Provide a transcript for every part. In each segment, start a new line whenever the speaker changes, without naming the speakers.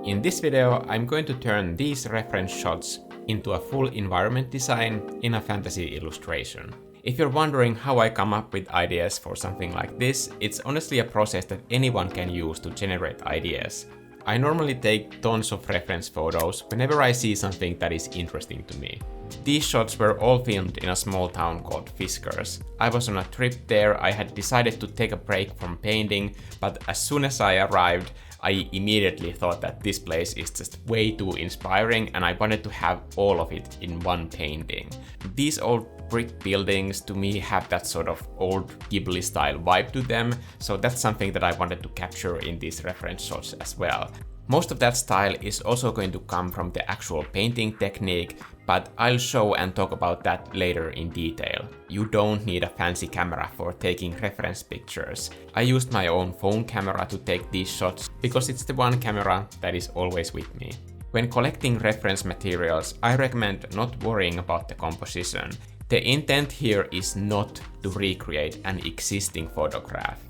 In this video, I'm going to turn these reference shots into a full environment design in a fantasy illustration. If you're wondering how I come up with ideas for something like this, it's honestly a process that anyone can use to generate ideas. I normally take tons of reference photos whenever I see something that is interesting to me. These shots were all filmed in a small town called Fiskars. I was on a trip there. I had decided to take a break from painting, but as soon as I arrived, I immediately thought that this place is just way too inspiring and I wanted to have all of it in one painting. These old brick buildings to me have that sort of old Ghibli style vibe to them, so that's something that I wanted to capture in these reference shots as well. Most of that style is also going to come from the actual painting technique, but I'll show and talk about that later in detail. You don't need a fancy camera for taking reference pictures. I used my own phone camera to take these shots because it's the one camera that is always with me. When collecting reference materials, I recommend not worrying about the composition. The intent here is not to recreate an existing photograph.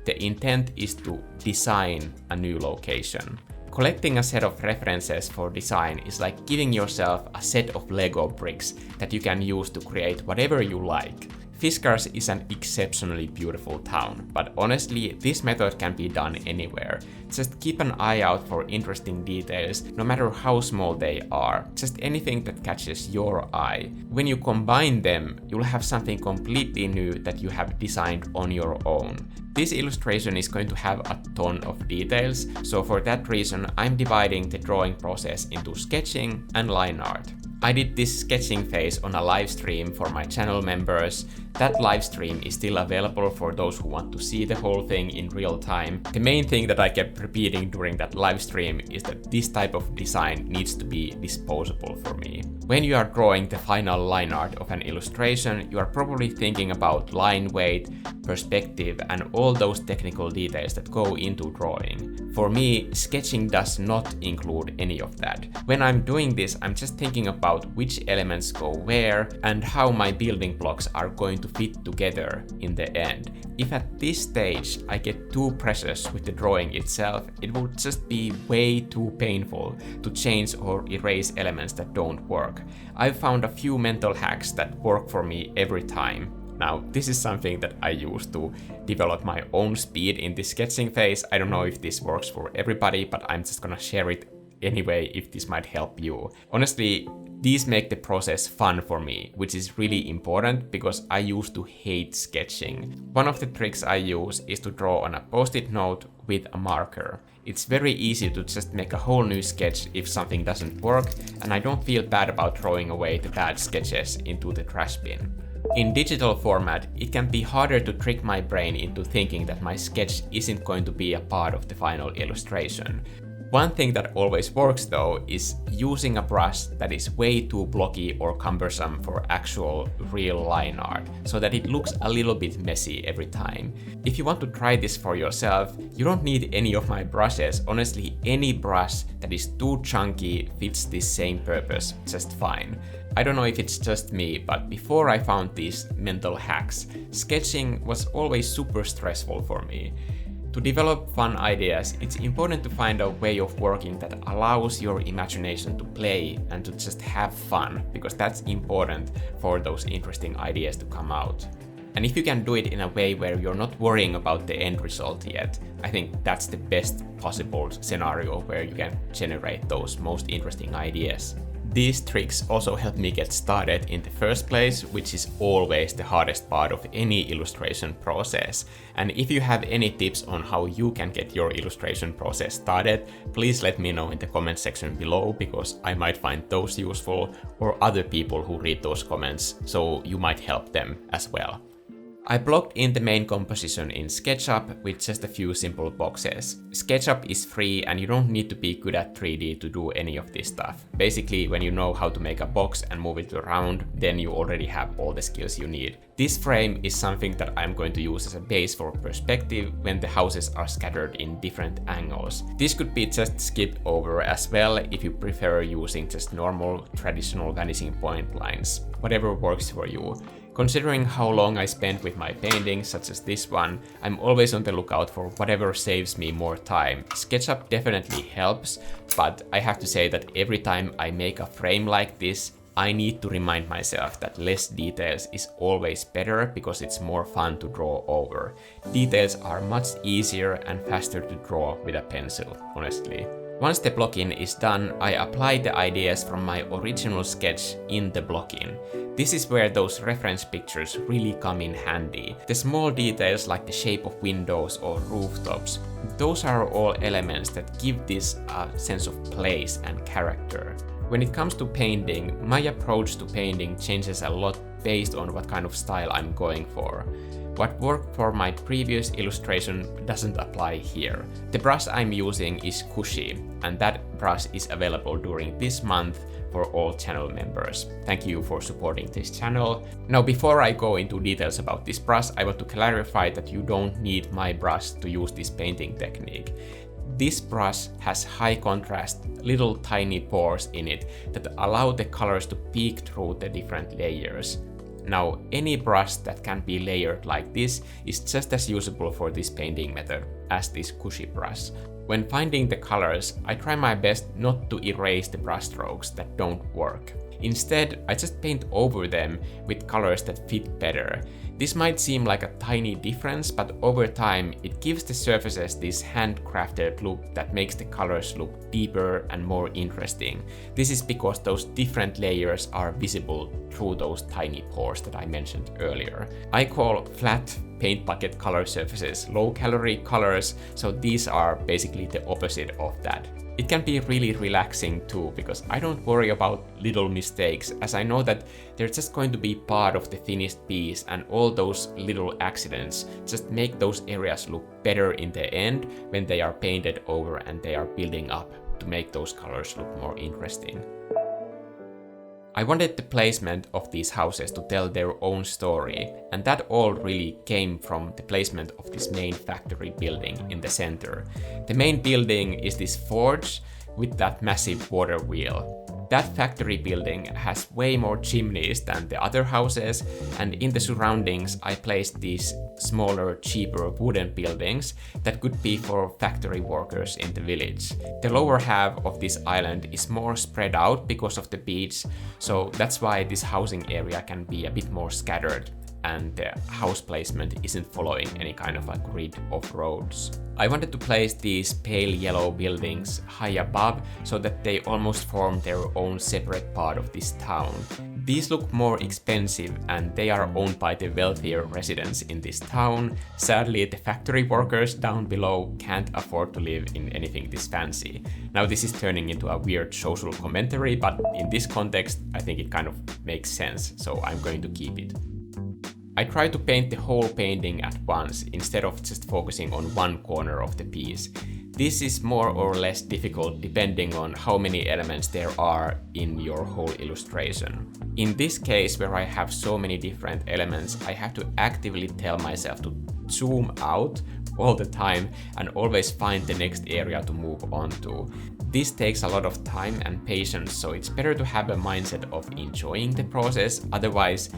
The intent is to design a new location. Collecting a set of references for design is like giving yourself a set of Lego bricks that you can use to create whatever you like. Fiskars is an exceptionally beautiful town, but honestly, this method can be done anywhere. Just keep an eye out for interesting details, no matter how small they are, just anything that catches your eye. When you combine them, you'll have something completely new that you have designed on your own. This illustration is going to have a ton of details, so for that reason, I'm dividing the drawing process into sketching and line art. I did this sketching phase on a live stream for my channel members. That live stream is still available for those who want to see the whole thing in real time. The main thing that I kept repeating during that live stream is that this type of design needs to be disposable for me. When you are drawing the final line art of an illustration, you are probably thinking about line weight, perspective, and all those technical details that go into drawing. For me, sketching does not include any of that. When I'm doing this, I'm just thinking about which elements go where and how my building blocks are going to fit together in the end. If at this stage I get too precious with the drawing itself, it would just be way too painful to change or erase elements that don't work. I've found a few mental hacks that work for me every time. Now, this is something that I use to develop my own speed in this sketching phase. I don't know if this works for everybody, but I'm just gonna share it anyway if this might help you. Honestly, these make the process fun for me, which is really important because I used to hate sketching. One of the tricks I use is to draw on a post-it note with a marker. It's very easy to just make a whole new sketch if something doesn't work, and I don't feel bad about throwing away the bad sketches into the trash bin. In digital format, it can be harder to trick my brain into thinking that my sketch isn't going to be a part of the final illustration. One thing that always works though is using a brush that is way too blocky or cumbersome for actual real line art, so that it looks a little bit messy every time. If you want to try this for yourself, you don't need any of my brushes. Honestly, any brush that is too chunky fits this same purpose just fine. I don't know if it's just me, but before I found these mental hacks, sketching was always super stressful for me. To develop fun ideas, it's important to find a way of working that allows your imagination to play and to just have fun, because that's important for those interesting ideas to come out. And if you can do it in a way where you're not worrying about the end result yet, I think that's the best possible scenario where you can generate those most interesting ideas. These tricks also help me get started in the first place, which is always the hardest part of any illustration process. And if you have any tips on how you can get your illustration process started, please let me know in the comment section below, because I might find those useful, or other people who read those comments, so you might help them as well. I blocked in the main composition in SketchUp with just a few simple boxes. SketchUp is free and you don't need to be good at 3D to do any of this stuff. Basically, when you know how to make a box and move it around, then you already have all the skills you need. This frame is something that I'm going to use as a base for perspective when the houses are scattered in different angles. This could be just skipped over as well if you prefer using just normal traditional vanishing point lines. Whatever works for you. Considering how long I spent with my paintings, such as this one, I'm always on the lookout for whatever saves me more time. SketchUp definitely helps, but I have to say that every time I make a frame like this, I need to remind myself that less details is always better because it's more fun to draw over. Details are much easier and faster to draw with a pencil, honestly. Once the block-in is done, I apply the ideas from my original sketch in the block-in. This is where those reference pictures really come in handy. The small details like the shape of windows or rooftops, those are all elements that give this a sense of place and character. When it comes to painting, my approach to painting changes a lot based on what kind of style I'm going for. What worked for my previous illustration doesn't apply here. The brush I'm using is Cushy, and that brush is available during this month for all channel members. Thank you for supporting this channel. Now, before I go into details about this brush, I want to clarify that you don't need my brush to use this painting technique. This brush has high contrast, little tiny pores in it that allow the colors to peek through the different layers. Now, any brush that can be layered like this is just as usable for this painting method as this Cushy brush. When finding the colors, I try my best not to erase the brush strokes that don't work. Instead, I just paint over them with colors that fit better. This might seem like a tiny difference, but over time it gives the surfaces this handcrafted look that makes the colors look deeper and more interesting. This is because those different layers are visible through those tiny pores that I mentioned earlier. I call flat paint bucket color surfaces low-calorie colors, so these are basically the opposite of that. It can be really relaxing too, because I don't worry about little mistakes, as I know that they're just going to be part of the finished piece, and all those little accidents just make those areas look better in the end when they are painted over and they are building up to make those colors look more interesting. I wanted the placement of these houses to tell their own story, and that all really came from the placement of this main factory building in the center. The main building is this forge with that massive water wheel. That factory building has way more chimneys than the other houses, and in the surroundings I placed these smaller, cheaper wooden buildings that could be for factory workers in the village. The lower half of this island is more spread out because of the beach, so that's why this housing area can be a bit more scattered, and the house placement isn't following any kind of a grid of roads. I wanted to place these pale yellow buildings high above so that they almost form their own separate part of this town. These look more expensive and they are owned by the wealthier residents in this town. Sadly, the factory workers down below can't afford to live in anything this fancy. Now this is turning into a weird social commentary, but in this context I think it kind of makes sense, so I'm going to keep it. I try to paint the whole painting at once instead of just focusing on one corner of the piece. This is more or less difficult depending on how many elements there are in your whole illustration. In this case, where I have so many different elements, I have to actively tell myself to zoom out all the time and always find the next area to move on to. This takes a lot of time and patience, so it's better to have a mindset of enjoying the process. Otherwise,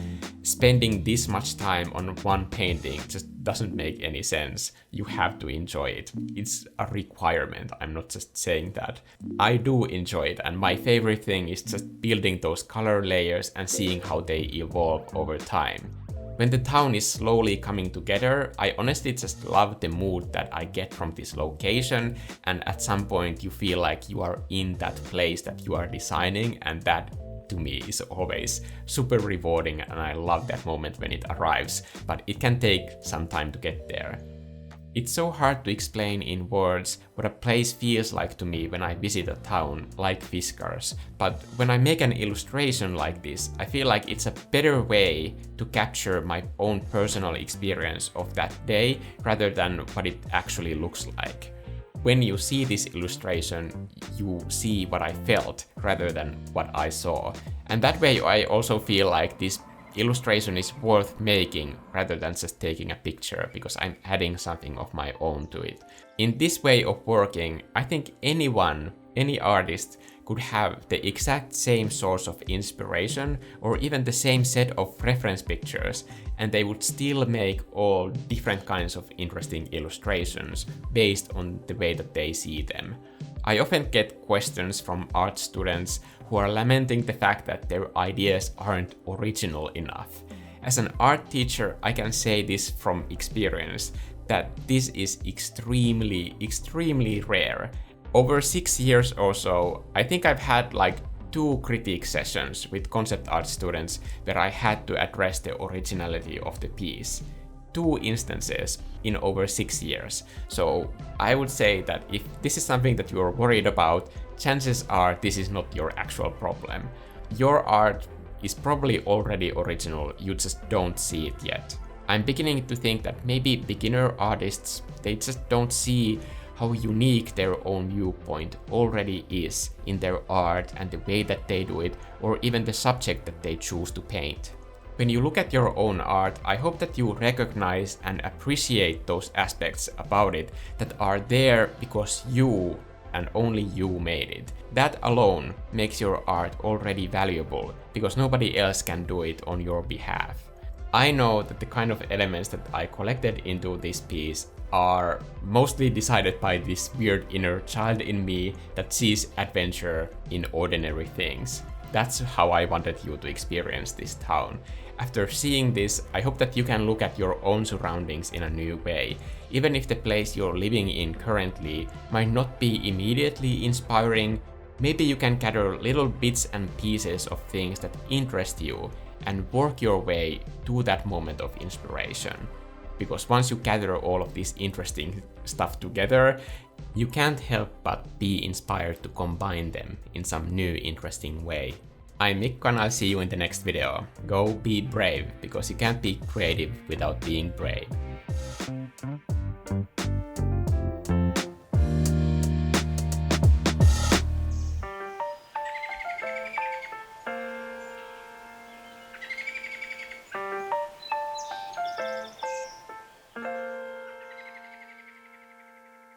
spending this much time on one painting just doesn't make any sense. You have to enjoy it. It's a requirement. I'm not just saying that. I do enjoy it, and my favorite thing is just building those color layers and seeing how they evolve over time. When the town is slowly coming together, I honestly just love the mood that I get from this location, and at some point you feel like you are in that place that you are designing, and that to me is always super rewarding, and I love that moment when it arrives, but it can take some time to get there. It's so hard to explain in words what a place feels like to me when I visit a town like Fiskars, but when I make an illustration like this, I feel like it's a better way to capture my own personal experience of that day rather than what it actually looks like. When you see this illustration, you see what I felt rather than what I saw. And that way I also feel like this illustration is worth making rather than just taking a picture, because I'm adding something of my own to it. In this way of working, I think anyone, any artist, could have the exact same source of inspiration or even the same set of reference pictures, and they would still make all different kinds of interesting illustrations based on the way that they see them. I often get questions from art students who are lamenting the fact that their ideas aren't original enough. As an art teacher, I can say this from experience, that this is extremely rare. Over 6 years or so, I think I've had like 2 critique sessions with concept art students where I had to address the originality of the piece. 2 instances in over 6 years. So I would say that if this is something that you're worried about, chances are this is not your actual problem. Your art is probably already original, you just don't see it yet. I'm beginning to think that maybe beginner artists, they just don't see how unique their own viewpoint already is in their art and the way that they do it, or even the subject that they choose to paint. When you look at your own art, I hope that you recognize and appreciate those aspects about it that are there because you and only you made it. That alone makes your art already valuable because nobody else can do it on your behalf. I know that the kind of elements that I collected into this piece are mostly decided by this weird inner child in me that sees adventure in ordinary things. That's how I wanted you to experience this town. After seeing this, I hope that you can look at your own surroundings in a new way. Even if the place you're living in currently might not be immediately inspiring, maybe you can gather little bits and pieces of things that interest you and work your way to that moment of inspiration. Because once you gather all of this interesting stuff together, you can't help but be inspired to combine them in some new interesting way. I'm Mikko and I'll see you in the next video. Go be brave, because you can't be creative without being brave.